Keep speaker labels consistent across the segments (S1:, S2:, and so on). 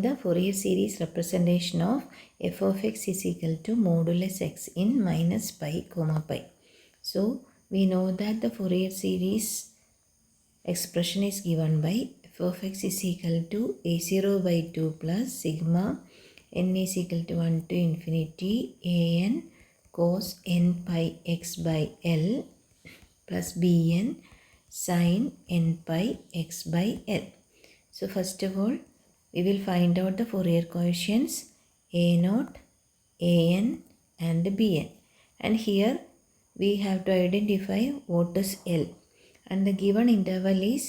S1: Find the Fourier series representation of f of x is equal to modulus x in minus pi comma pi. So we know that the Fourier series expression is given by f of x is equal to a0 by 2 plus sigma n is equal to 1 to infinity an cos n pi x by L plus bn sin n pi x by L. So first of all, we will find out the Fourier coefficients a0, an and bn. And here we have to identify what is L. And the given interval is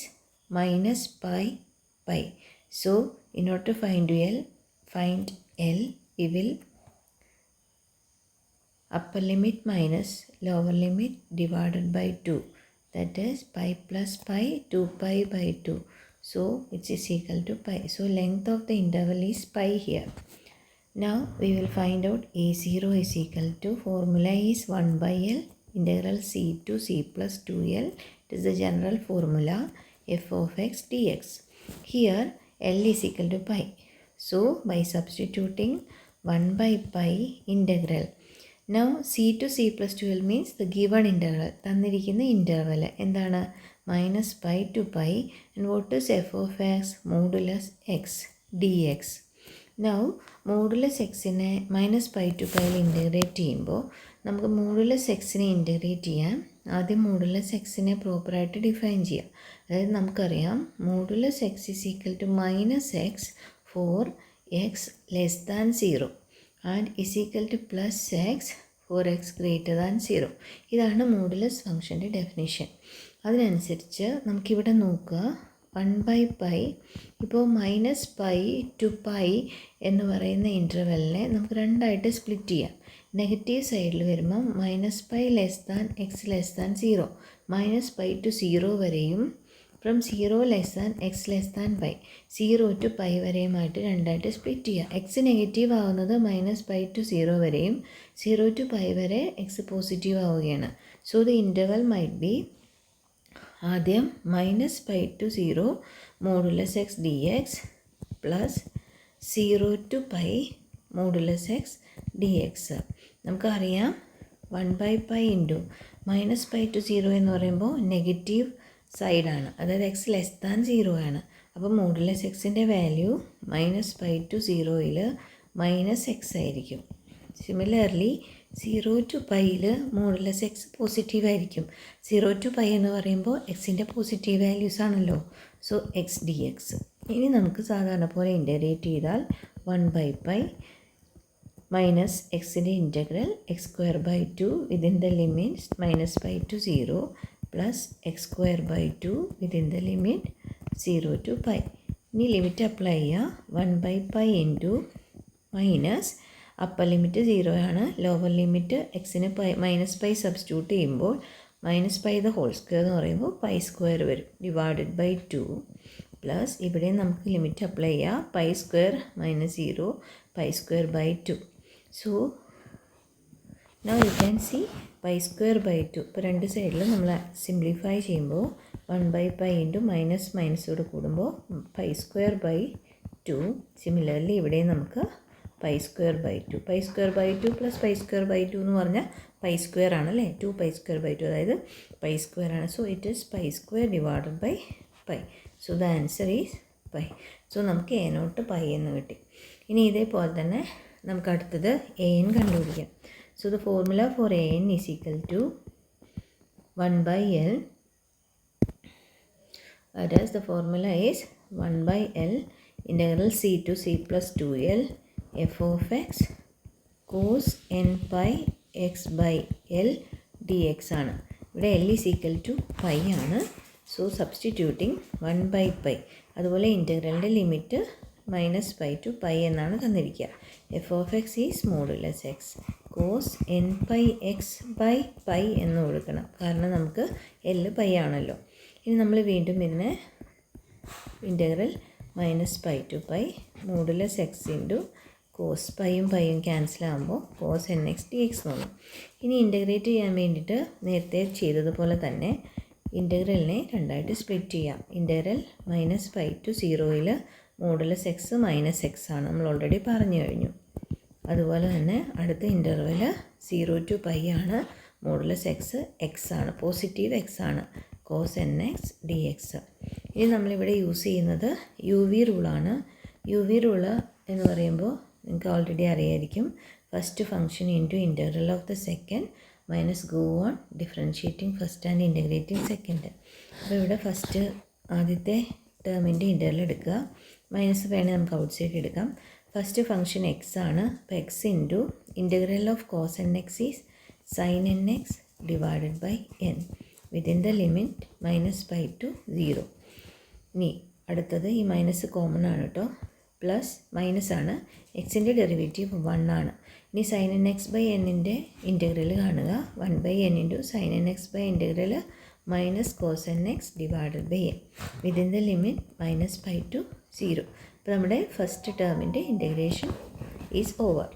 S1: minus pi pi. So in order to find L, we will upper limit minus lower limit divided by 2. That is pi plus pi, 2 pi by 2. So it is equal to pi. So length of the interval is pi here. Now we will find out a0 is equal to, formula is 1 by L integral c to c plus 2L. It is the general formula f of x dx. Here L is equal to pi. So by substituting 1 by pi integral. Now c to c plus 2L means the given interval. തന്നിരിക്കുന്ന interval എന്താണ്? Minus pi to pi. And what is f of x? Modulus x dx. Now modulus xനെ minus pi to pi integrate ചെയ്യുമ്പോൾ നമുക്ക് modulus xനെ integrate ചെയ്യാം. ആദ്യം modulus xനെ പ്രോപ്പറായിട്ട് define ചെയ്യാം. അതായത് നമുക്കറിയാം modulus x is equal to minus x for x less than 0 and is equal to plus x for x greater than 0. ഇതാണ് modulus ഫംഗ്ഷൻ്റെ definition. അതിനനുസരിച്ച് നമുക്കിവിടെ നോക്കുക, 1 by pi, ഇപ്പോൾ മൈനസ് പൈ ടു പൈ എന്ന് പറയുന്ന ഇൻ്റർവെല്ലിനെ നമുക്ക് രണ്ടായിട്ട് സ്പ്ലിറ്റ് ചെയ്യാം. നെഗറ്റീവ് സൈഡിൽ വരുമ്പം minus pi less than x less than 0, minus pi to 0 വരെയും from 0 less than x less than pi, 0 to pi വരെയുമായിട്ട് രണ്ടായിട്ട് സ്പ്ലിറ്റ് ചെയ്യുക. എക്സ് നെഗറ്റീവ് ആവുന്നത് മൈനസ് പൈ ടു 0 വരെയും 0 ടു പൈ വരെ എക്സ് പോസിറ്റീവ് ആവുകയാണ്. So the interval might be ആദ്യം minus pi to 0 modulus x d x plus 0 to pi modulus x d x. നമുക്കറിയാം 1 by pi into minus pi to 0 എന്ന് പറയുമ്പോൾ negative സൈഡാണ്, അതായത് X less than 0 ആണ്. അപ്പോൾ modulus എക്സിൻ്റെ വാല്യൂ മൈനസ് പൈ ടു 0ൽ മൈനസ് എക്സ് ആയിരിക്കും. സിമിലർലി 0 ടു പൈയിൽ മോഡുലസ് എക്സ് പോസിറ്റീവ് ആയിരിക്കും. 0 ടു പൈ എന്ന് പറയുമ്പോൾ എക്സിൻ്റെ പോസിറ്റീവ് വാല്യൂസ് ആണല്ലോ. So x d x. ഇനി നമുക്ക് സാധാരണ പോലെ ഇൻ്റഗ്രേറ്റ് ചെയ്താൽ 1 ബൈ പൈ മൈനസ് എക്സിൻ്റെ integral x square by 2 within the limits minus pi to 0 plus x square by 2 within the limit 0 to pi. ഇനി ലിമിറ്റ് അപ്ലൈ ചെയ്യുക. 1 by pi into minus upper limit 0 ആണ്, lower limit എക്സിന് pi minus pi substitute ചെയ്യുമ്പോൾ minus pi the whole square എന്ന് പറയുമ്പോൾ pi square വരും, divided by 2 plus ഇവിടെ നമുക്ക് ലിമിറ്റ് അപ്ലൈ ചെയ്യുക. Pi square minus 0 pi square by 2. So now you can see pi square by 2. ഇപ്പോൾ രണ്ട് സൈഡിലും നമ്മൾ സിംപ്ലിഫൈ ചെയ്യുമ്പോൾ 1 ബൈ പൈ ഇൻറ്റു മൈനസ് മൈനസോട് കൂടുമ്പോൾ പൈ സ്ക്വയർ ബൈ 2. സിമിലർലി ഇവിടെ നമുക്ക് pi square by 2. Pi square by 2 plus pi square by 2 എന്ന് പറഞ്ഞാൽ പൈ സ്ക്വയർ ആണല്ലേ, 2 പൈ സ്ക്വയർ ബൈ 2, അതായത് പൈ സ്ക്വയർ ആണ്. So it is pi square divided by pi. So the answer is pi. So നമുക്ക് a naught pi എന്ന് കിട്ടി. ഇനി ഇതേപോലെ തന്നെ നമുക്ക് അടുത്തത് എ എൻ കണ്ടുപിടിക്കാം. So the formula for a n is equal to 1 by L. Whereas the formula is 1 by L integral c to c plus 2L f of x cos n pi x by L dx ആണ്. ഇവിടെ L is equal to pi ആണ്. So substituting 1 by pi. അതുപോലെ ഇൻ്റഗ്രലിൻ്റെ limit minus pi to pi എന്നാണ് തന്നിരിക്കുക. F of x is modulus x cos n pi x by pi എന്ന് കൊടുക്കണം, കാരണം നമുക്ക് എൽ പൈ ആണല്ലോ. ഇനി നമ്മൾ വീണ്ടും ഇതിനെ integral minus pi to pi modulus x into cos പൈയും പൈയും ക്യാൻസൽ ആകുമ്പോൾ cos n x d x എന്ന് തോന്നും. ഇനി ഇൻ്റഗ്രേറ്റ് ചെയ്യാൻ വേണ്ടിയിട്ട് നേരത്തെ ചെയ്തതുപോലെ തന്നെ ഇൻ്റഗ്രലിനെ രണ്ടായിട്ട് സ്പ്ലിറ്റ് ചെയ്യാം. ഇൻ്റഗ്രൽ മൈനസ് പൈ ടു 0ൽ മോഡുലസ് എക്സ് മൈനസ് എക്സ് ആണ്, നമ്മൾ ഓൾറെഡി പറഞ്ഞു കഴിഞ്ഞു. അതുപോലെ തന്നെ അടുത്ത ഇൻ്റർവെൽ 0 to π ആണ്. മോഡുലസ് എക്സ് എക്സ് ആണ്, പോസിറ്റീവ് എക്സ് ആണ്, cos n x d x. ഇനി നമ്മളിവിടെ യൂസ് ചെയ്യുന്നത് യു വി റൂളാണ്. യു വി റൂള് എന്ന് പറയുമ്പോൾ നിങ്ങൾക്ക് ഓൾറെഡി അറിയായിരിക്കും. First function into integral of the second minus go on differentiating first and integrating second. അപ്പോൾ ഇവിടെ ഫസ്റ്റ് ആദ്യത്തെ ടേമിൻ്റെ ഇൻ്റഗ്രൽ എടുക്കുക, മൈനസ് വേണേൽ നമുക്ക് ഔട്ട് സൈഡ് എടുക്കാം. ഫസ്റ്റ് ഫംഗ്ഷൻ എക്സ് ആണ്. അപ്പോൾ x into integral of cos n x is sine n x divided by n within the limit -π to 0. ഇനി അടുത്തത് ഈ മൈനസ് കോമൺ ആണ് കേട്ടോ, പ്ലസ് മൈനസ് ആണ്, എക്സിൻ്റെ ഡെറിവേറ്റീവ് 1 ആണ്. ഇനി സൈൻ എൻ എക്സ് ബൈ എന്നിൻ്റെ ഇൻ്റഗ്രൽ കാണുക, 1/n into sine n x by integral minus cos n x divided by n within the limit -π to 0. അപ്പോൾ നമ്മുടെ ഫസ്റ്റ് ടേമിൻ്റെ integration is over.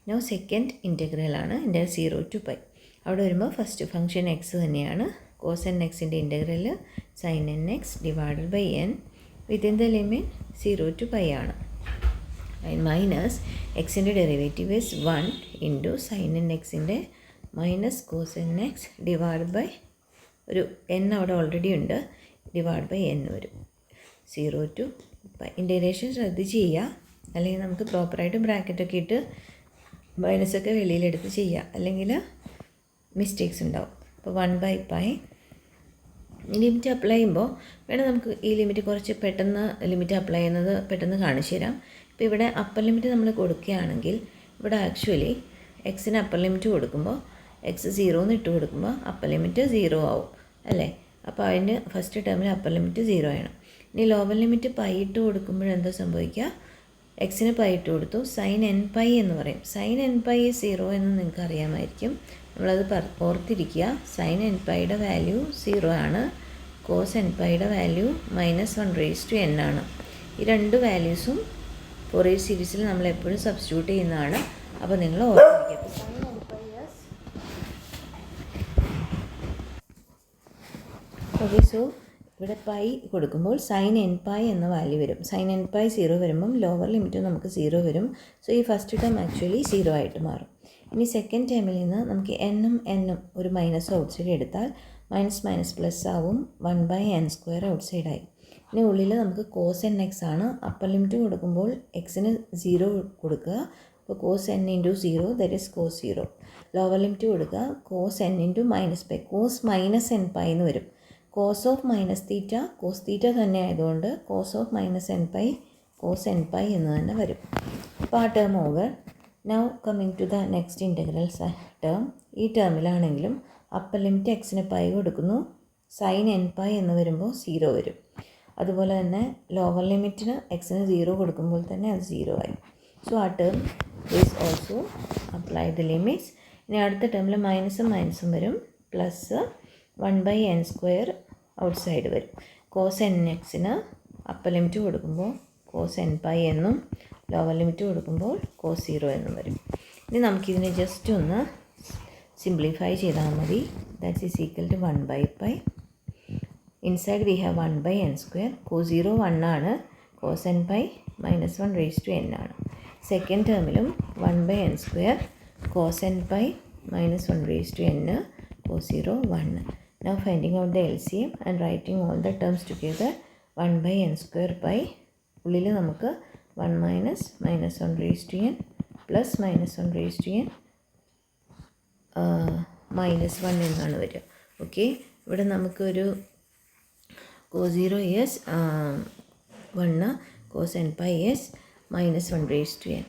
S1: No second ഇൻ്റഗ്രലാണ്, ഇൻ്റഗ്രൽ 0 to π. അവിടെ വരുമ്പോൾ first function x തന്നെയാണ്. Cos n എക്സിൻ്റെ integral sine n x divided by n within the limit 0 to π ആണ്. Minus എക്സിൻ്റെ derivative is 1 into sine n എക്സിൻ്റെ minus cos n x divide by ഒരു n അവിടെ already ഉണ്ട്, ഡിവൈഡ് ബൈ എൻ വരും 0 to π. Integration ശ്രദ്ധിച്ച് ചെയ്യുക, അല്ലെങ്കിൽ നമുക്ക് പ്രോപ്പറായിട്ട് ബ്രാക്കറ്റൊക്കെ ഇട്ട് മൈനസൊക്കെ വെളിയിലെടുത്ത് ചെയ്യുക, അല്ലെങ്കിൽ മിസ്റ്റേക്സ് ഉണ്ടാവും. അപ്പോൾ 1/π ലിമിറ്റ് അപ്ലൈ ചെയ്യുമ്പോൾ വേണം നമുക്ക് ഈ ലിമിറ്റ് കുറച്ച് പെട്ടെന്ന് ലിമിറ്റ് അപ്ലൈ ചെയ്യുന്നത് പെട്ടെന്ന് കാണിച്ചു തരാം. ഇപ്പോൾ ഇവിടെ അപ്പർ ലിമിറ്റ് നമ്മൾ കൊടുക്കുകയാണെങ്കിൽ ഇവിടെ ആക്ച്വലി എക്സിന് അപ്പർ ലിമിറ്റ് കൊടുക്കുമ്പോൾ എക്സ് 0 എന്ന് ഇട്ട് കൊടുക്കുമ്പോൾ അപ്പർ ലിമിറ്റ് 0 ആവും അല്ലേ. അപ്പോൾ അതിൻ്റെ ഫസ്റ്റ് ടേമിൽ അപ്പർ ലിമിറ്റ് 0 ആണ്. ഇനി ലോവർ ലിമിറ്റ് π ഇട്ട് കൊടുക്കുമ്പോഴെന്താ സംഭവിക്കുക, എക്സിന് π ഇട്ട് കൊടുത്തു, സൈൻ എൻ π എന്ന് പറയും. സൈൻ എൻ π 0 എന്ന് നിങ്ങൾക്ക് അറിയാമായിരിക്കും, നമ്മളത് ഓർത്തിരിക്കുക. സൈൻ എൻ πയുടെ വാല്യൂ 0 ആണ്, കോസ് എൻ πയുടെ വാല്യൂ -1/n ആണ്. ഈ രണ്ട് വാല്യൂസും ഫോറിയർ സീരീസിൽ നമ്മൾ എപ്പോഴും സബ്സ്റ്റിറ്റ്യൂട്ട് ചെയ്യുന്നതാണ്. അപ്പോൾ നിങ്ങൾ ഓർത്തിരിക്കുക. സൈൻ എൻ π ഓക്കെ, സോ ഇവിടെ π കൊടുക്കുമ്പോൾ സൈൻ എൻ π എന്ന വാല്യൂ വരും. സൈൻ എൻ π 0 വരുമ്പം ലോവർ ലിമിറ്റ് നമുക്ക് 0 വരും. സോ ഈ ഫസ്റ്റ് ടേം ആക്ച്വലി 0 ആയിട്ട് മാറും. ഇനി സെക്കൻഡ് ടേമിൽ നിന്ന് നമുക്ക് എന്നും ഒരു മൈനസ് ഔട്ട് സൈഡ് എടുത്താൽ മൈനസ് പ്ലസ് ആവും, 1/n² ഔട്ട് സൈഡായി. ഇനി ഉള്ളിൽ നമുക്ക് കോസ് എൻ എക്സ് ആണ്. അപ്പർ ലിമിറ്റ് കൊടുക്കുമ്പോൾ എക്സിന് 0 കൊടുക്കുക, അപ്പോൾ cos n into 0 that is cos 0. Lower limit കൊടുക്കുക, cos n into -π, cos -nπ എന്ന് വരും. Cos of minus theta cos theta തന്നെ ആയതുകൊണ്ട് cos of -nπ cos nπ എന്ന് തന്നെ വരും. അപ്പോൾ ആ term over. Now coming to the next integral term. ഈ ടേമിലാണെങ്കിലും അപ്പർ ലിമിറ്റ് എക്സിന് π കൊടുക്കുന്നു, സൈൻ nπ എന്ന് വരുമ്പോൾ 0 വരും. അതുപോലെ തന്നെ ലോവർ ലിമിറ്റിന് എക്സിന് 0 കൊടുക്കുമ്പോൾ തന്നെ അത് 0 ആയി. സോ ആ term is also apply the limits. ഇനി അടുത്ത ടേമിൽ മൈനസും വരും, പ്ലസ് 1/n² ഔട്ട് സൈഡ് വരും. കോസ് എൻ എക്സിന് അപ്പർ ലിമിറ്റ് കൊടുക്കുമ്പോൾ കോസ് nπ എന്നും ലോവർ ലിമിറ്റ് കൊടുക്കുമ്പോൾ കോസ് 0 എന്നും വരും. ഇനി നമുക്കിതിനെ ജസ്റ്റ് ഒന്ന് സിംപ്ലിഫൈ ചെയ്താൽ മതി. That is equal to 1/π. Inside we have 1/n². Cos 0 1 ആണ്, കോസ് nπ -1/n ആണ്. സെക്കൻഡ് ടേമിലും 1/n², cos nπ -1/n, cos 0 1. Now finding out the LCM and writing all the terms together, 1/n² π. ഉള്ളിൽ നമുക്ക് 1 -1/n plus -1/n -1 എന്നാണ് വരിക. Okay, ഇവിടെ നമുക്കൊരു cos 0 is 1, cos nπ is -1/n.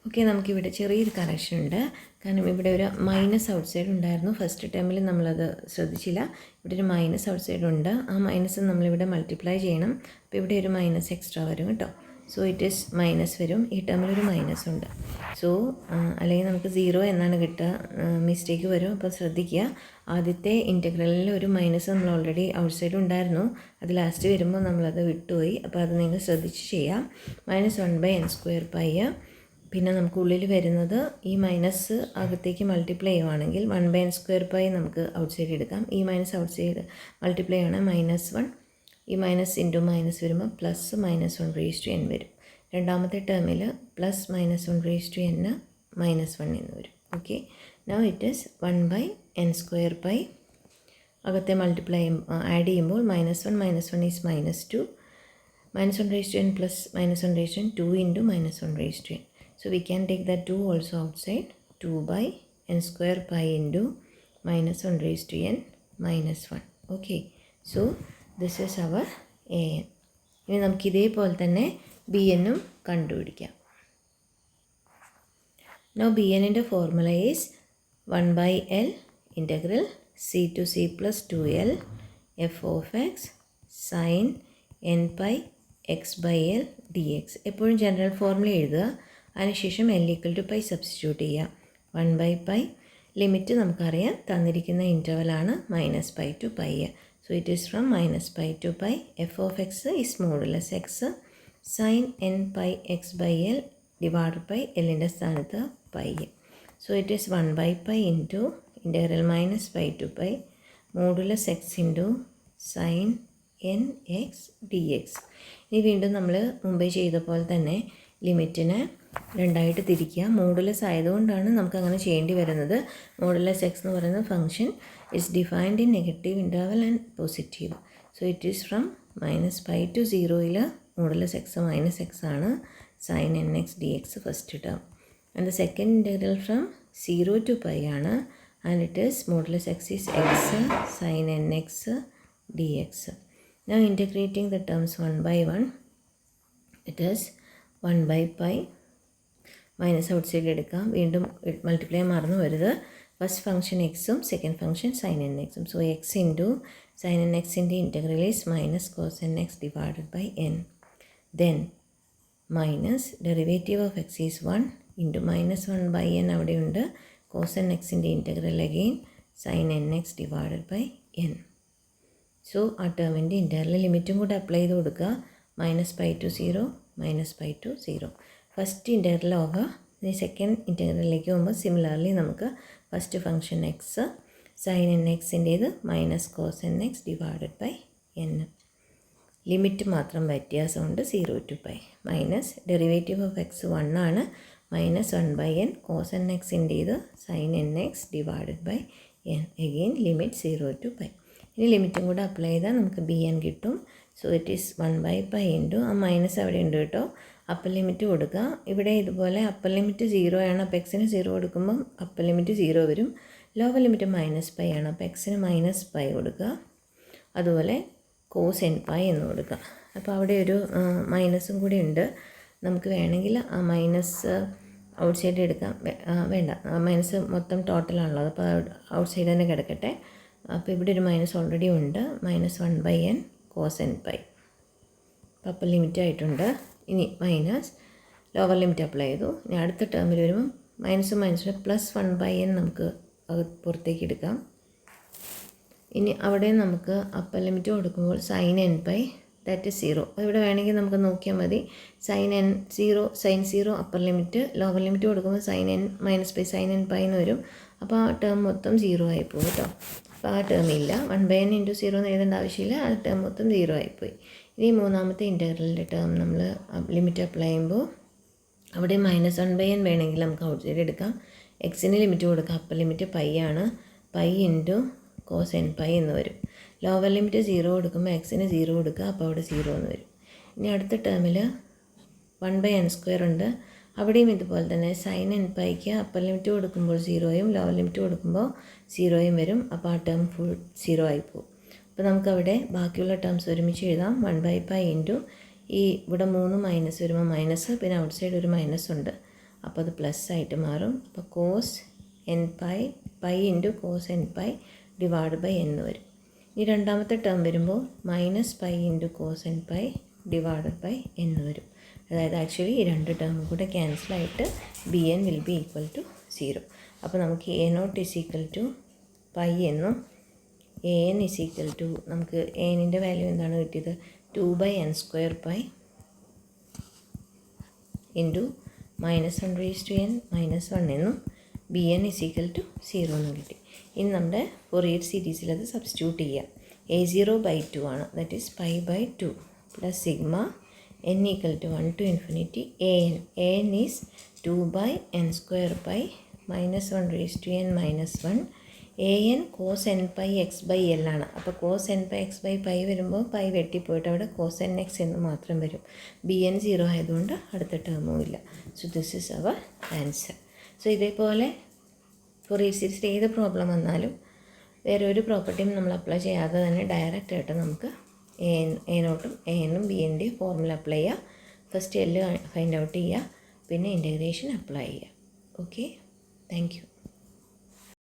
S1: Okay, നമുക്കിവിടെ ചെറിയൊരു കറക്ഷൻ ഉണ്ട്. കാരണം ഇവിടെ ഒരു മൈനസ് ഔട്ട് സൈഡ് ഉണ്ടായിരുന്നു ഫസ്റ്റ് ടേമിൽ, നമ്മളത് ശ്രദ്ധിച്ചില്ല. ഇവിടെ ഒരു മൈനസ് ഔട്ട് സൈഡ് ഉണ്ട്, ആ മൈനസ് നമ്മളിവിടെ മൾട്ടിപ്ലൈ ചെയ്യണം. അപ്പോൾ ഇവിടെ ഒരു മൈനസ് എക്സ്ട്രാ വരും കേട്ടോ. സോ ഇറ്റ് ഈസ് മൈനസ് വരും, ഈ ടേമിലൊരു മൈനസ് ഉണ്ട്. സോ അല്ലെങ്കിൽ നമുക്ക് 0 എന്നാണ് കിട്ടുക, മിസ്റ്റേക്ക് വരും. അപ്പോൾ ശ്രദ്ധിക്കുക, ആദ്യത്തെ ഇൻ്റഗ്രലിൽ ഒരു മൈനസ് നമ്മൾ ഓൾറെഡി ഔട്ട് സൈഡ് ഉണ്ടായിരുന്നു, അത് ലാസ്റ്റ് വരുമ്പോൾ നമ്മളത് വിട്ടുപോയി. അപ്പോൾ അത് നിങ്ങൾ ശ്രദ്ധിച്ച് ചെയ്യാം. -1/n² π. പിന്നെ നമുക്ക് ഉള്ളിൽ വരുന്നത് ഈ മൈനസ് അകത്തേക്ക് മൾട്ടിപ്ലൈ ചെയ്യുവാണെങ്കിൽ 1/n² π നമുക്ക് ഔട്ട് സൈഡ് എടുക്കാം. ഈ മൈനസ് ഔട്ട് സൈഡ് മൾട്ടിപ്ലൈ ആണ് -1 ഈ മൈനസ് ഇൻറ്റു മൈനസ് വരുമ്പോൾ plus minus 1 raise to n വരും. രണ്ടാമത്തെ ടേമിൽ plus minus 1 raise to n minus 1 എന്ന് വരും. Okay, now it is 1/n² അകത്തെ മൾട്ടിപ്ലൈ ആഡ് ചെയ്യുമ്പോൾ -1 is -2, -1 raised to n plus -1 raised to n, 2 into -1 raised to n. So we can take that 2 also outside, 2/n² into -1 raised to n -1. Okay, so this is our an. ഇനി നമുക്ക് ഇതേപോലെ തന്നെ bnഉം കണ്ടുപിടിക്കാം. Now bnൻ്റെ formula is 1/L integral c to c plus 2L f of x sin n pi x/L dx. എപ്പോഴും general formula എഴുതുക, അതിനുശേഷം L = പൈ സബ്സ്റ്റിറ്റ്യൂട്ട് ചെയ്യുക. 1/π ലിമിറ്റ് നമുക്കറിയാം, തന്നിരിക്കുന്ന ഇൻ്റർവലാണ് -π to π. So it is from -π to π. F of x is modulus x sine n pi x/L divide by എല്ലിൻ്റെ സ്ഥാനത്ത് pi. So it is 1/π into integral -π to π modulus x into sine n x dx. ഇനി വീണ്ടും നമ്മൾ മുമ്പേ ചെയ്ത പോലെ തന്നെ ലിമിറ്റിനെ രണ്ടായിട്ട് തിരിക്കുക. മോഡുലസ് ആയതുകൊണ്ടാണ് നമുക്കങ്ങനെ ചെയ്യേണ്ടി വരുന്നത്. മോഡുലസ് എക്സ് എന്ന് പറയുന്ന function is defined in negative interval and positive. So it is from -π to 0 modulus x -x ആണ്, sine n x dx first term. And the second integral from 0 to π ആണ്, and it is modulus x is x sine n x dx. Now integrating the terms one by one, it is 1/π minus outside എടുക്കാം. വീണ്ടും multiply മറന്നു വരുത്. First function എക്സും second function sine n x. So x into sine n xൻ്റെ integral is minus cos n x divided by n. Then minus derivative of x is 1 into -1/n അവിടെയുണ്ട്. Cos n xൻ്റെ integral again sine n x divided by n. So ആ ടേമിൻ്റെ interval ലിമിറ്റും കൂടെ apply ചെയ്ത് കൊടുക്കുക. -π to 0, -π to 0. First interval over. ഇനി second ഇൻ്റർവലിലേക്ക് പോകുമ്പോൾ സിമിലർലി നമുക്ക് first function x sine n xൻ്റേത് minus cos n x divided by n. Limit മാത്രം വ്യത്യാസമുണ്ട് 0 to π. Minus derivative of x 1 ആണ്, -1/n കോസ് n xൻ്റേത് sine n x divided by n. Again limit 0 to π. ഇനി ലിമിറ്റും കൂടെ apply ചെയ്താൽ നമുക്ക് bn കിട്ടും. സോ ഇറ്റ് ഈസ് 1/π ഇൻറ്റു ആ മൈനസ് അവിടെ ഉണ്ട് കേട്ടോ, അപ്പർ ലിമിറ്റ് കൊടുക്കുക. ഇവിടെ ഇതുപോലെ അപ്പർ ലിമിറ്റ് 0 ആണ്, അപ്പോൾ എക്സിന് 0 കൊടുക്കുമ്പം അപ്പർ ലിമിറ്റ് 0 വരും. ലോവർ ലിമിറ്റ് -π ആണ്, അപ്പോൾ എക്സിന് -π കൊടുക്കുക. അതുപോലെ കോസ് n π എന്ന് കൊടുക്കുക. അപ്പോൾ അവിടെ ഒരു മൈനസും കൂടി ഉണ്ട്. നമുക്ക് വേണമെങ്കിൽ ആ മൈനസ് ഔട്ട് സൈഡ് എടുക്കാം. വേണ്ട, മൈനസ് മൊത്തം ടോട്ടലാണുള്ളത്, അപ്പോൾ ഔട്ട് സൈഡ് തന്നെ കിടക്കട്ടെ. അപ്പോൾ ഇവിടെ ഒരു മൈനസ് ഓൾറെഡി ഉണ്ട്, -1/n കോസ് n π. അപ്പോൾ അപ്പർ ലിമിറ്റ് ആയിട്ടുണ്ട്. ഇനി മൈനസ് ലോവർ ലിമിറ്റ് അപ്ലൈ ചെയ്തു. ഇനി അടുത്ത ടേമിൽ വരുമ്പോൾ മൈനസും +1/n നമുക്ക് പുറത്തേക്ക് എടുക്കാം. ഇനി അവിടെ നമുക്ക് അപ്പർ ലിമിറ്റ് കൊടുക്കുമ്പോൾ സൈൻ n π ദാറ്റ് ഇസ് 0. ഇവിടെ വേണമെങ്കിൽ നമുക്ക് നോക്കിയാൽ മതി. Sine 0 upper limit, lower limit കൊടുക്കുമ്പോൾ സൈൻ n -π സൈൻ n π എന്ന് വരും. അപ്പോൾ ആ ടേം മൊത്തം 0 ആയിപ്പോയി കേട്ടോ. അപ്പോൾ ആ ടേം ഇല്ല, 1/n ഇൻറ്റു 0 എന്ന് എഴുതേണ്ട ആവശ്യമില്ല, ആ ടേം മൊത്തം 0 ആയിപ്പോയി. ഇനി മൂന്നാമത്തെ ഇൻ്റഗ്രലിൻ്റെ ടേം നമ്മൾ ലിമിറ്റ് അപ്ലൈ ചെയ്യുമ്പോൾ അവിടെ -1/n വേണമെങ്കിൽ നമുക്ക് ഔട്ട് സൈഡ് എടുക്കാം. എക്സിന് ലിമിറ്റ് കൊടുക്കാം, അപ്പർ ലിമിറ്റ് π ആണ്, π ഇൻറ്റു കോസ് n π എന്ന് വരും. ലോവർ ലിമിറ്റ് 0 കൊടുക്കുമ്പോൾ എക്സിന് 0 കൊടുക്കുക, അപ്പോൾ അവിടെ 0 എന്ന് വരും. ഇനി അടുത്ത ടേമിൽ 1/n² ഉണ്ട്, അവിടെയും ഇതുപോലെ തന്നെ സൈൻ n πക്ക് അപ്പർ ലിമിറ്റ് കൊടുക്കുമ്പോൾ 0യും ലോവർ ലിമിറ്റ് കൊടുക്കുമ്പോൾ 0യും വരും. അപ്പോൾ ആ ടേം ഫുൾ 0 ആയിപ്പോവും. അപ്പോൾ നമുക്കവിടെ ബാക്കിയുള്ള ടേംസ് ഒരുമിച്ച് എഴുതാം. 1/π ഇൻറ്റു ഈ ഇവിടെ 3 മൈനസ് വരുമ്പോൾ മൈനസ്, പിന്നെ ഔട്ട് സൈഡ് ഒരു മൈനസ് ഉണ്ട്, അപ്പോൾ അത് പ്ലസ് ആയിട്ട് മാറും. അപ്പോൾ cos n π into cos n π divide by n വരും. ഈ രണ്ടാമത്തെ ടേം വരുമ്പോൾ -π into cos n π divided by n വരും. അതായത് ആക്ച്വലി ഈ രണ്ട് ടേമും കൂടെ ക്യാൻസലായിട്ട് bn will be equal to 0. അപ്പോൾ നമുക്ക് a0 ഇസ് ഈക്വൽ ടു π എന്നും an ഇസ് ഈക്വൽ ടു നമുക്ക് anൻ്റെ വാല്യൂ എന്താണ് കിട്ടിയത്, 2/n² π into -1 raised to n -1 എന്നും bn ഇസ് ഈക്വൽ ടു 0 എന്നും കിട്ടി. ഇനി നമ്മുടെ ഫൊറിയർ സീരീസിൽ അത് സബ്സ്റ്റിറ്റ്യൂട്ട് ചെയ്യാം. a0/2 ആണ്, that is pi by 2 plus sigma n equal to 1 to infinity an is 2/n² an cos n pi x/l ആണ്. അപ്പോൾ cos n pi x/pi വരുമ്പോൾ പൈ വെട്ടിപ്പോയിട്ട് അവിടെ cos n x എന്ന് മാത്രം വരും. bn 0 ആയതുകൊണ്ട് അടുത്ത ടേമും ഇല്ല. So this is our answer. So ഇതേപോലെ ഫോറിയർ സീരീസിൽ ഏത് പ്രോബ്ലം വന്നാലും വേറെ ഒരു പ്രോപ്പർട്ടിയും നമ്മൾ അപ്ലൈ ചെയ്യാതെ തന്നെ ഡയറക്റ്റായിട്ട് നമുക്ക് a0ഉം an-ഉം bn-ൻ്റെയും ഫോർമുല അപ്ലൈ ചെയ്യുക. ഫസ്റ്റ് എൽ ഫൈൻഡ് ഔട്ട് ചെയ്യുക, പിന്നെ ഇൻറ്റഗ്രേഷൻ അപ്ലൈ ചെയ്യുക. Okay, thank you.